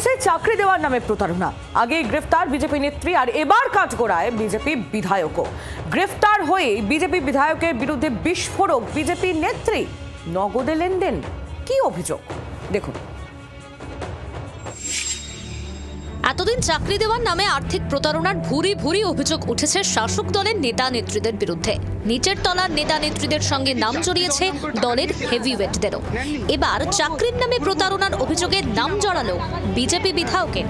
এইমসে চাকরি দেওয়ার নামে প্রতারণা, আগে গ্রেফতার বিজেপি নেত্রী আর এবার কাঠগড়ায় বিজেপি বিধায়কও। গ্রেফতার হয়ে বিজেপি বিধায়কের বিরুদ্ধে বিস্ফোরক বিজেপি নেত্রী, নগদে লেনদেন, কি অভিযোগ দেখুন। এতদিন চাকরি দেওয়ার নামে আর্থিক প্রতারণার ভুরি ভুরি অভিযোগ উঠেছে শাসক দলের নেতা নেত্রীদের বিরুদ্ধে। নিচের তলার নেতা নেত্রীদের সঙ্গে নাম জড়িয়েছে দলের হেভিওয়েটদেরও। এবার চাকরির নামে প্রতারণার অভিযোগে নাম জড়ালো বিজেপি বিধায়কের।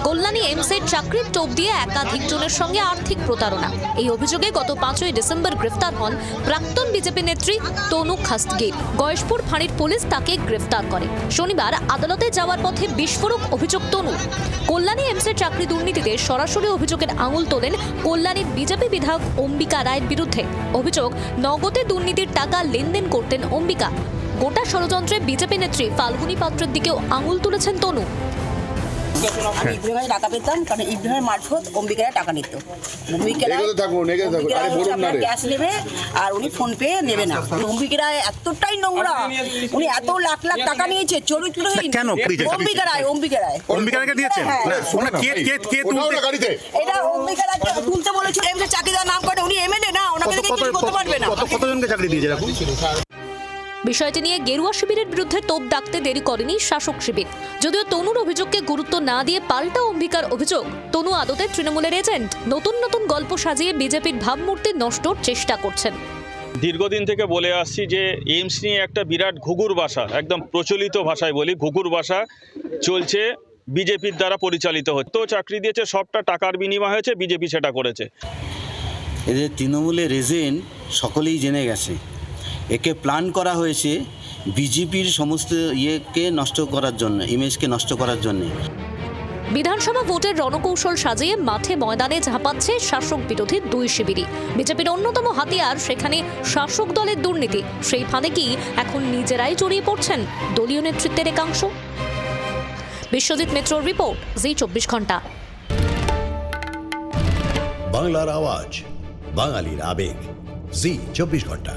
কল্যাণী এইমসের চাকরির টোপ দিয়ে একাধিক জনের সঙ্গে আর্থিক প্রতারণা, এই অভিযোগে গত 5ই ডিসেম্বর গ্রেফতার হন প্রাক্তন বিজেপি নেত্রী তনু খাসগির। গয়েশপুর ফাঁড়ির পুলিশ তাকে গ্রেফতার করে। শনিবার আদালতে যাওয়ার পথে বিস্ফোরক অভিযোগ তনু। কল্যাণী এইমসের চাকরি দুর্নীতিতে সরাসরি অভিযোগের আঙুল তোলেন কল্যাণীর বিজেপি বিধায়ক অম্বিকা রায়ের বিরুদ্ধে। অভিযোগ, নগদে দুর্নীতির টাকা লেনদেন করতেন অম্বিকা। গোটা ষড়যন্ত্রে বিজেপি নেত্রী ফাল্গুনী পাত্রের দিকেও আঙুল তুলেছেন তনু। আমি ইব্রাহিমের টাকা পেতাম, কারণ ইব্রাহিমের মারফত অম্বিকারা টাকা নিত। ক্যাশ নেবে আর উনি ফোন পে নেবে না। অম্বিকারা এতটাই নোংরা, উনি এত লাখ লাখ টাকা নিয়েছে চরিত্রহীন। কেন অম্বিকারাকে দিয়েছেন? এটা অম্বিকারাকে তুলতে বলেছিল, এমনি চাকরি দেওয়ার নাম করে। উনি এমএলএ না, ওনাকে দেখে কিছু করতে পারবে না। কতজনকে চাকরি দিয়েছে এরকম? বিষয়টি নিয়ে গেরুয়া শিবিরের বিরুদ্ধে তোপ দাগতে দেরি করেনি শাসক শিবির। যদিও তনুর অভিযোগকে গুরুত্ব না দিয়ে পাল্টা অম্বিকার অভিযোগ, তনু আদতে তৃণমূলের এজেন্ট। নতুন নতুন গল্প সাজিয়ে বিজেপির ভাবমূর্তি নষ্টর চেষ্টা করছেন। দীর্ঘদিন থেকে বলে আসছি যে এইমস নিয়ে একটা বিরাট ঘুঘুর ভাষা, একদম প্রচলিত ভাষায় বলি, ঘুঘুর ভাষা চলছে, বিজেপির দ্বারা পরিচালিত হচ্ছে। তো চাকরি দিয়েছে, সবটা টাকার বিনিময় হয়েছে, বিজেপি সেটা করেছে। এদের তৃণমূলের এজেন্ট সকলেই জেনে গেছে। একে প্ল্যান করা হয়েছে বিজেপির সমস্ত ইয়েকে নষ্ট করার জন্য, ইমেজকে নষ্ট করার জন্য। বিধানসভা ভোটের রণকৌশল সাজিয়ে মাঠে ময়দানে ঝাঁপাচ্ছে শাসক বিরোধী দুই শিবিরই। বিজেপির অন্যতম হাতিয়ার সেখানে শাসক দলের দুর্নীতি। সেই ফাঁদে কি এখন নিজেরাই জড়িয়ে পড়ছেন দলীয় নেতৃত্বের একাংশ? বিশ্বজিৎ মিত্রর রিপোর্ট, জি 24 ঘন্টা। বাংলার আওয়াজ, বাঙালির আবেগ, জি 24 ঘন্টা।